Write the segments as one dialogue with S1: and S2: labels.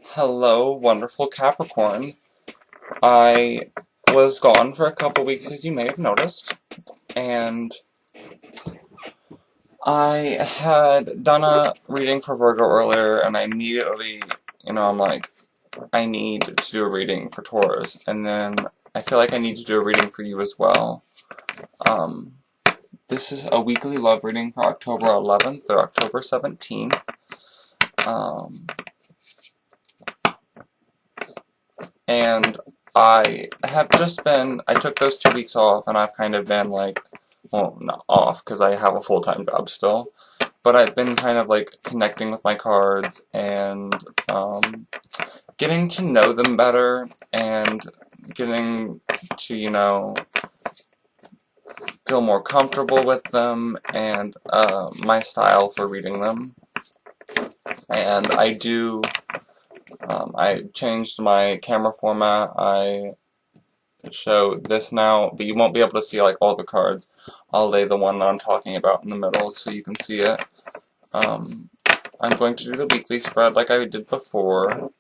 S1: Hello, wonderful Capricorn. I was gone for a couple weeks, as you may have noticed, and I had done a reading for Virgo earlier, and I immediately, I'm like, I need to do a reading for Taurus, and then I feel like I need to do a reading for you as well. Um, this is a weekly love reading for October 11th through October 17th. And I took those 2 weeks off, and I've kind of been like, well, not off, because I have a full-time job still, but I've been kind of like connecting with my cards and getting to know them better and getting to, feel more comfortable with them and my style for reading them. And I changed my camera format. I show this now, but you won't be able to see like all the cards. I'll lay the one that I'm talking about in the middle so you can see it. I'm going to do the weekly spread like I did before.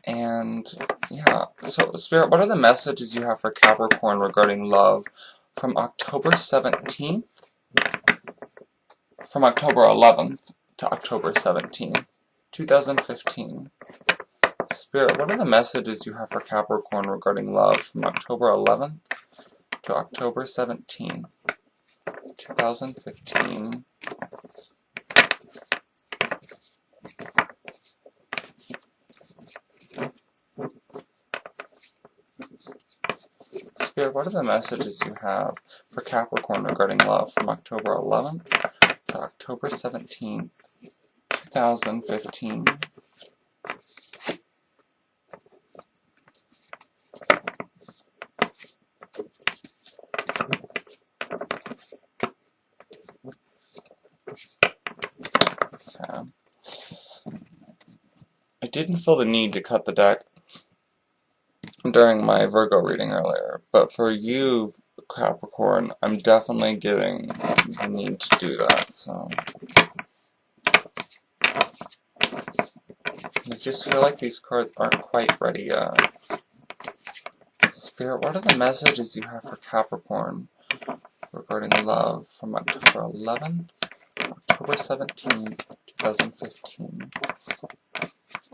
S1: And yeah, so Spirit, what are the messages you have for Capricorn regarding love from October 17th, from October 11th to October 17th, 2015? Spirit, what are the messages you have for Capricorn regarding love from October 11th to October 17th, 2015? Spirit, what are the messages you have for Capricorn regarding love from October 11th to October 17th, 2015? Okay. I didn't feel the need to cut the deck during my Virgo reading earlier, but for you, Capricorn, I'm definitely getting the need to do that, so I just feel like these cards aren't quite ready yet. Spirit, what are the messages you have for Capricorn regarding love from October 11th, October 17th, 2015?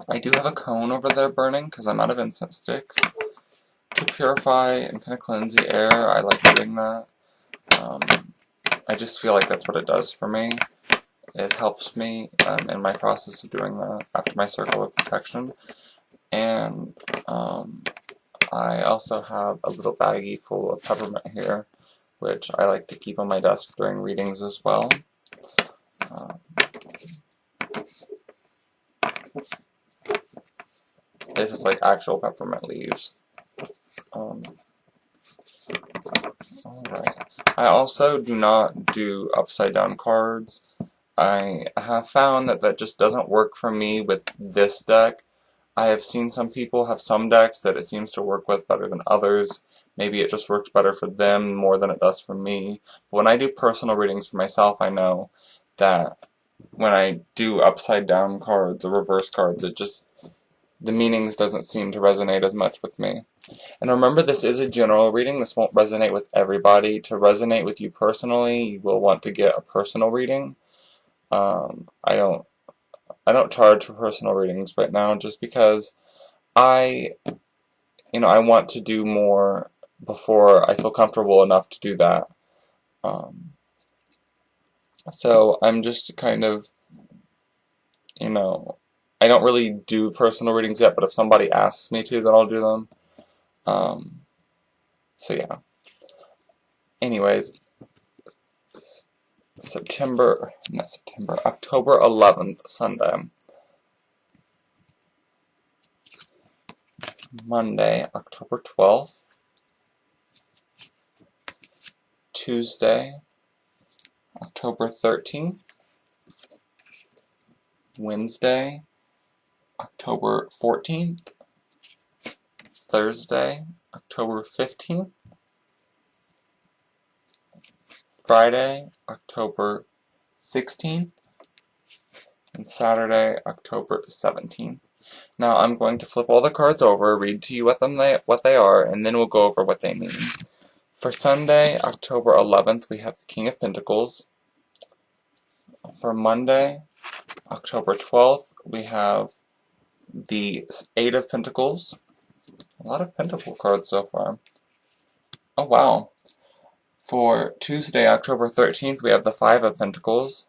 S1: I do have a cone over there burning because I'm out of incense sticks. To purify and kind of cleanse the air, I like doing that. I just feel like that's what it does for me. It helps me in my process of doing that after my circle of protection. And I also have a little baggie full of peppermint here, which I like to keep on my desk during readings as well. This is like actual peppermint leaves. Alright. I also do not do upside down cards. I have found that that just doesn't work for me with this deck. I have seen some people have some decks that it seems to work with better than others. Maybe it just works better for them more than it does for me. But when I do personal readings for myself, I know that when I do upside down cards or reverse cards, the meanings doesn't seem to resonate as much with me. And remember, this is a general reading. This won't resonate with everybody. To resonate with you personally, you will want to get a personal reading. I don't charge for personal readings right now just because I want to do more before I feel comfortable enough to do that. So I'm just kind of, I don't really do personal readings yet, but if somebody asks me to, then I'll do them. So yeah. Anyways, October 11th, Sunday. Monday, October 12th. Tuesday, October 13th. Wednesday, October 14th. Thursday, October 15th. Friday, October 16th. and Saturday, October 17th. Now I'm going to flip all the cards over, read to you what they are, and then we'll go over what they mean. For Sunday, October 11th, we have the King of Pentacles. For Monday, October 12th, we have the Eight of Pentacles. A lot of Pentacle cards so far. Oh wow. For Tuesday, October 13th, we have the Five of Pentacles.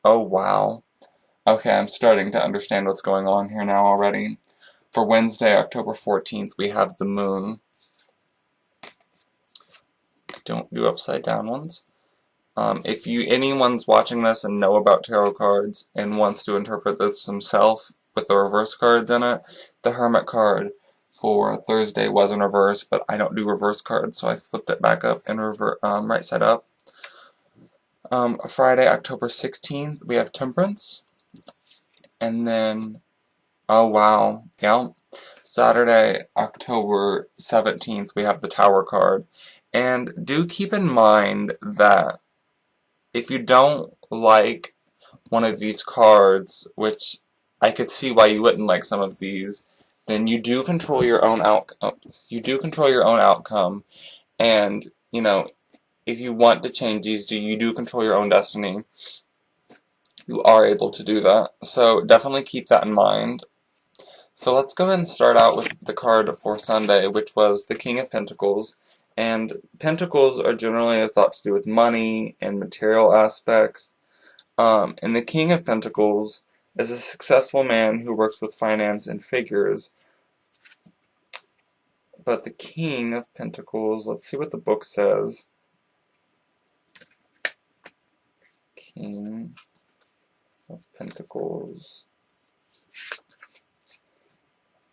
S1: Oh wow. Okay, I'm starting to understand what's going on here now already. For Wednesday, October 14th, we have the Moon. I don't do upside down ones. If anyone's watching this and know about tarot cards and wants to interpret this himself with the reverse cards in it, the Hermit card for Thursday was in reverse, but I don't do reverse cards, so I flipped it back up and right side up. Friday, October 16th, we have Temperance. And then, oh wow, yeah. Saturday, October 17th, we have the Tower card. And do keep in mind that if you don't like one of these cards, which I could see why you wouldn't like some of these, then you do control your own outcome. And, you know, if you want to change these, you do control your own destiny. You are able to do that. So definitely keep that in mind. So let's go ahead and start out with the card for Sunday, which was the King of Pentacles. And Pentacles are generally thought to do with money and material aspects. And the King of Pentacles is a successful man who works with finance and figures. But the King of Pentacles, let's see what the book says. King of Pentacles.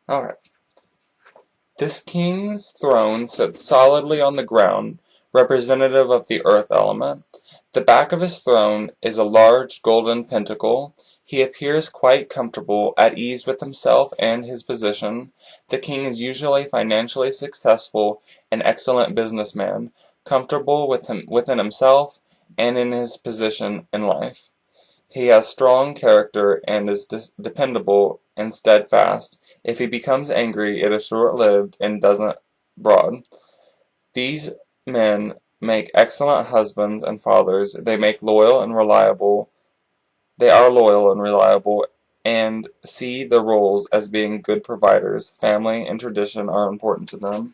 S1: Alright. This king's throne sits solidly on the ground, representative of the earth element. The back of his throne is a large golden pentacle. He appears quite comfortable, at ease with himself and his position. The king is usually financially successful, an excellent businessman, comfortable within himself and in his position in life. He has strong character and is dependable and steadfast. If he becomes angry, it is short-lived and doesn't brood. These men make excellent husbands and fathers. They are loyal and reliable, and see their roles as being good providers. Family and tradition are important to them.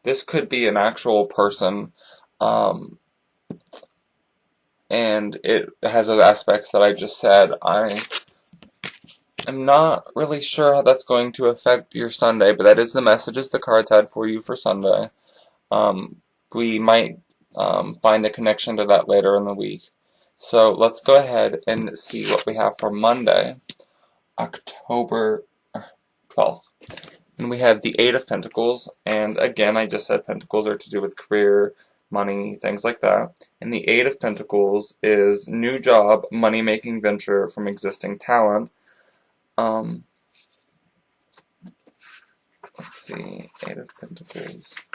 S1: This could be an actual person, and it has those aspects that I just said. I'm not really sure how that's going to affect your Sunday, but that is the messages the cards had for you for Sunday. We might find a connection to that later in the week. So let's go ahead and see what we have for Monday, October 12th. And we have the Eight of Pentacles, and again, I just said Pentacles are to do with career, money, things like that. And the Eight of Pentacles is new job, money-making venture from existing talent. Let's see, Eight of Pentacles.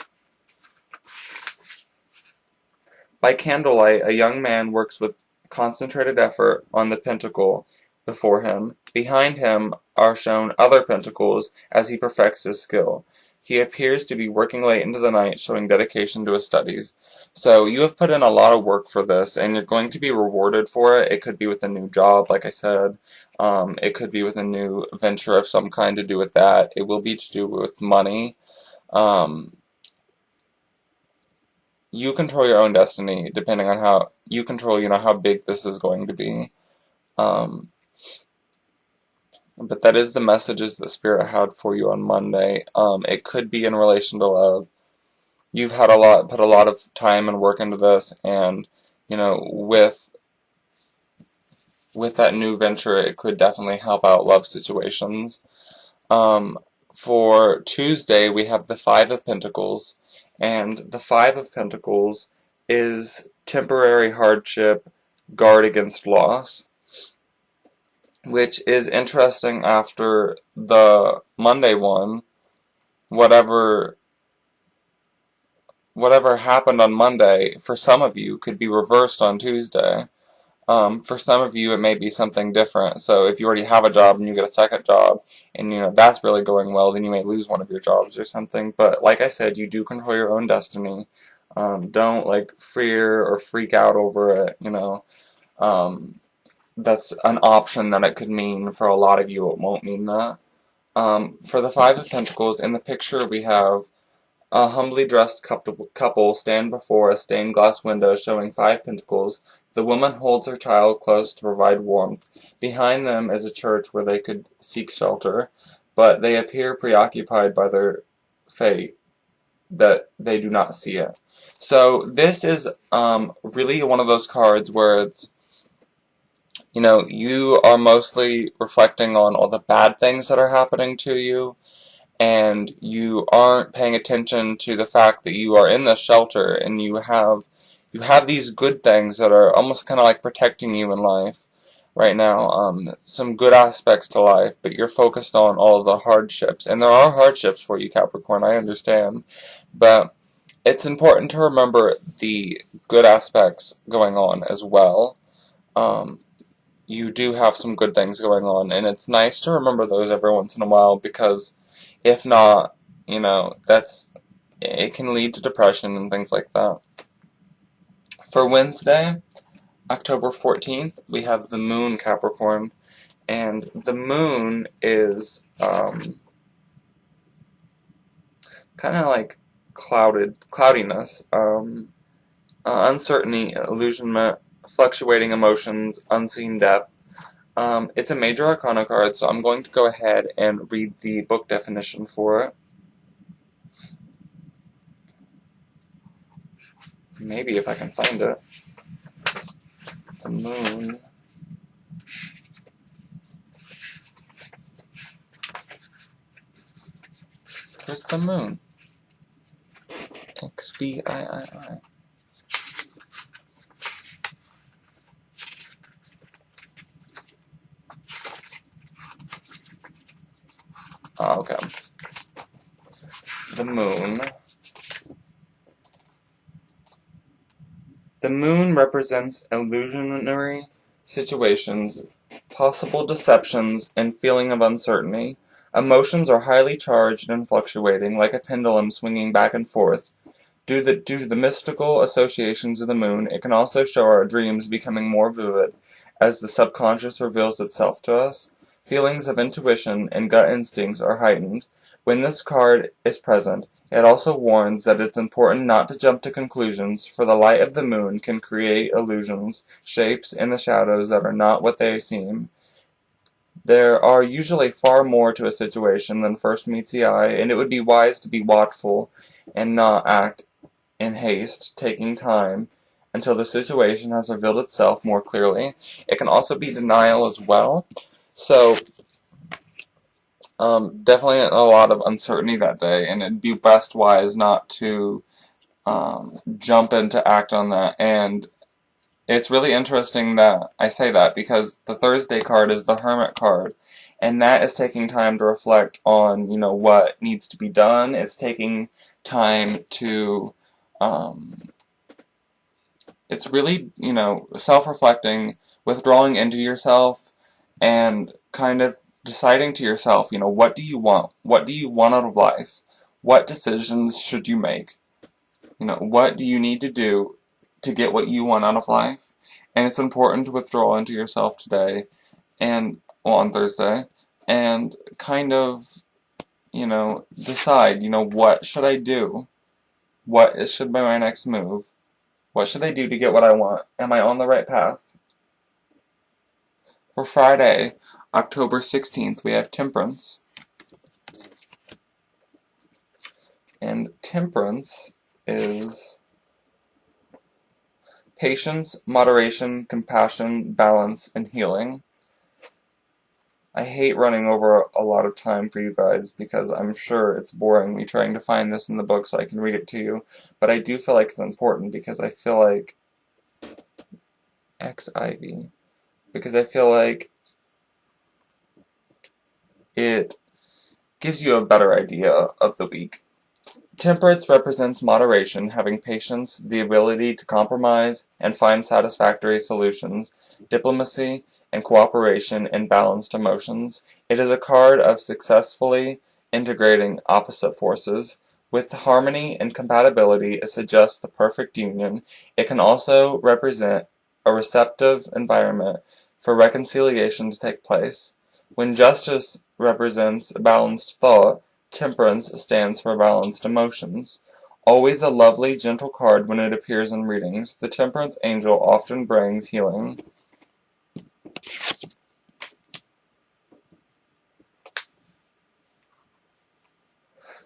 S1: By candlelight, a young man works with concentrated effort on the pentacle before him. Behind him are shown other pentacles as he perfects his skill. He appears to be working late into the night, showing dedication to his studies. So you have put in a lot of work for this, and you're going to be rewarded for it. It could be with a new job, like I said. It could be with a new venture of some kind to do with that. It will be to do with money. You control your own destiny, depending on how you control, how big this is going to be. But that is the messages that Spirit had for you on Monday. It could be in relation to love. You've had put a lot of time and work into this, and with that new venture, it could definitely help out love situations. For Tuesday, we have the Five of Pentacles, and the Five of Pentacles is temporary hardship, guard against loss. which is interesting after the Monday one. Whatever whatever happened on Monday, for some of you, could be reversed on Tuesday. For some of you, it may be something different. So if you already have a job and you get a second job, and that's really going well, then you may lose one of your jobs or something. But like I said, you do control your own destiny. Don't like fear or freak out over it. That's an option that it could mean. For a lot of you, it won't mean that. For the Five of Pentacles, in the picture we have a humbly dressed couple stand before a stained glass window showing 5 pentacles. The woman holds her child close to provide warmth. Behind them is a church where they could seek shelter, but they appear preoccupied by their fate, that they do not see it. So this is really one of those cards where it's, you are mostly reflecting on all the bad things that are happening to you, and you aren't paying attention to the fact that you are in this shelter and you have these good things that are almost kind of like protecting you in life right now. Some good aspects to life, but you're focused on all of the hardships, and there are hardships for you, Capricorn. I understand, but it's important to remember the good aspects going on as well. Um, you do have some good things going on, and it's nice to remember those every once in a while, because if not, it can lead to depression and things like that. For Wednesday, October 14th, we have the moon, Capricorn, and the moon is kind of like cloudiness, uncertainty, illusionment, fluctuating emotions, unseen depth. It's a major arcana card, so I'm going to go ahead and read the book definition for it. Maybe if I can find it. The moon. Where's the moon? XVIII. Oh, okay. The moon. The moon represents illusionary situations, possible deceptions, and feeling of uncertainty. Emotions are highly charged and fluctuating, like a pendulum swinging back and forth. Due to the mystical associations of the moon, it can also show our dreams becoming more vivid as the subconscious reveals itself to us. Feelings of intuition and gut instincts are heightened. When this card is present, it also warns that it's important not to jump to conclusions, for the light of the moon can create illusions, shapes in the shadows that are not what they seem. There are usually far more to a situation than first meets the eye, and it would be wise to be watchful and not act in haste, taking time until the situation has revealed itself more clearly. It can also be denial as well. So, definitely a lot of uncertainty that day, and it'd be best wise not to jump in to act on that. And it's really interesting that I say that, because the Thursday card is the Hermit card, and that is taking time to reflect on, what needs to be done. It's taking time to, it's really, self-reflecting, withdrawing into yourself, and kind of deciding to yourself, what do you want? What do you want out of life? What decisions should you make? What do you need to do to get what you want out of life? And it's important to withdraw into yourself today, on Thursday, and kind of, decide, what should I do? What should be my next move? What should I do to get what I want? Am I on the right path? For Friday, October 16th, we have Temperance. And Temperance is patience, moderation, compassion, balance, and healing. I hate running over a lot of time for you guys, because I'm sure it's boring me trying to find this in the book so I can read it to you, but I do feel like it's important, because I feel like because I feel like it gives you a better idea of the week. Temperance represents moderation, having patience, the ability to compromise and find satisfactory solutions, diplomacy, and cooperation in balanced emotions. It is a card of successfully integrating opposite forces. With harmony and compatibility, it suggests the perfect union. It can also represent a receptive environment for reconciliation to take place. When justice represents balanced thought, temperance stands for balanced emotions. Always a lovely, gentle card when it appears in readings, the temperance angel often brings healing.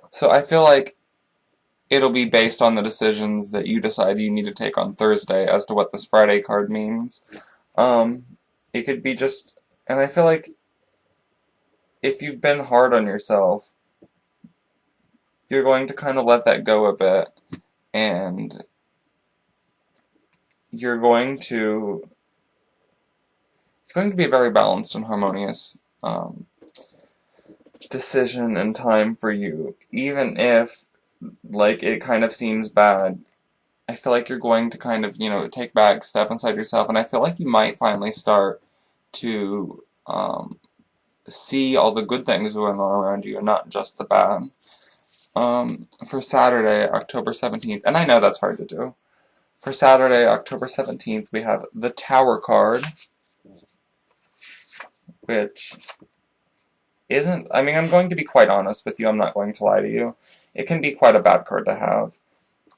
S1: So I feel like it'll be based on the decisions that you decide you need to take on Thursday as to what this Friday card means. Um, it could be just, and I feel like if you've been hard on yourself, you're going to kind of let that go a bit, and you're going to, it's going to be a very balanced and harmonious decision and time for you. Even if, like, it kind of seems bad, I feel like you're going to kind of, take back, step inside yourself, and I feel like you might finally start to see all the good things going on around you and not just the bad. For Saturday, October 17th, and I know that's hard to do. For Saturday, October 17th, we have the Tower card, which isn't, I mean, I'm going to be quite honest with you, I'm not going to lie to you. It can be quite a bad card to have.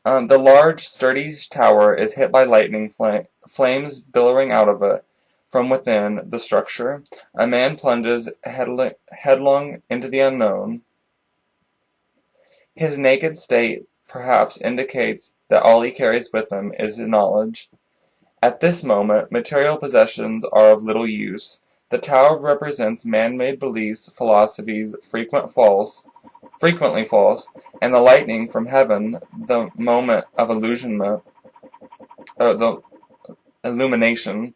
S1: The large, sturdy tower is hit by lightning, flames billowing out of it from within the structure. A man plunges headlong into the unknown. His naked state perhaps indicates that all he carries with him is knowledge. At this moment, material possessions are of little use. The tower represents man-made beliefs, philosophies, frequently false, and the lightning from heaven, the moment of the illumination,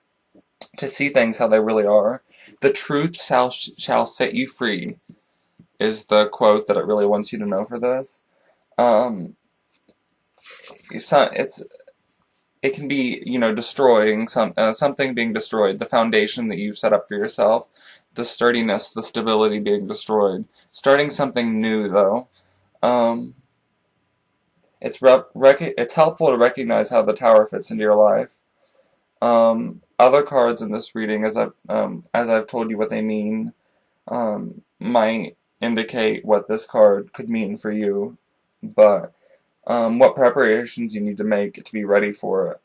S1: to see things how they really are. The truth shall set you free, is the quote that it really wants you to know for this. It can be, destroying something being destroyed, the foundation that you've set up for yourself, the sturdiness, the stability being destroyed. Starting something new, though. It's helpful to recognize how the tower fits into your life. Other cards in this reading, as I've told you what they mean, might indicate what this card could mean for you, but what preparations you need to make to be ready for it,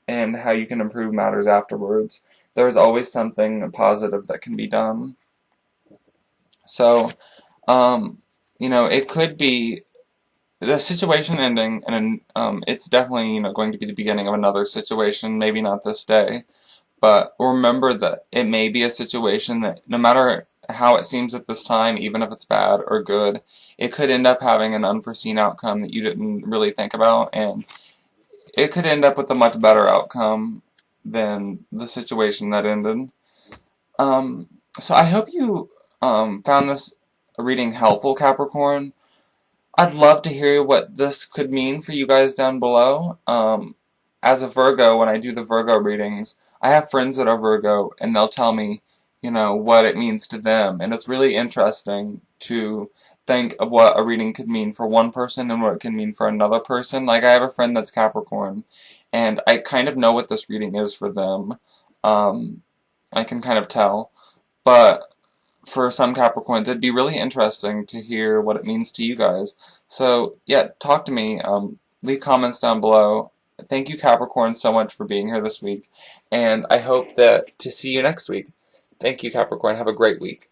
S1: and how you can improve matters afterwards. There's always something positive that can be done. So, it could be the situation ending, and it's definitely, going to be the beginning of another situation, maybe not this day, but remember that it may be a situation that no matter how it seems at this time, even if it's bad or good, it could end up having an unforeseen outcome that you didn't really think about, and it could end up with a much better outcome than the situation that ended. So I hope you found this reading helpful, Capricorn. I'd love to hear what this could mean for you guys down below. As a Virgo, when I do the Virgo readings, I have friends that are Virgo, and they'll tell me, what it means to them. And it's really interesting to think of what a reading could mean for one person and what it can mean for another person. Like, I have a friend that's Capricorn, and I kind of know what this reading is for them. I can kind of tell. But for some Capricorns, it'd be really interesting to hear what it means to you guys. So, yeah, talk to me. Leave comments down below. Thank you, Capricorn, so much for being here this week, and I hope to see you next week. Thank you, Capricorn. Have a great week.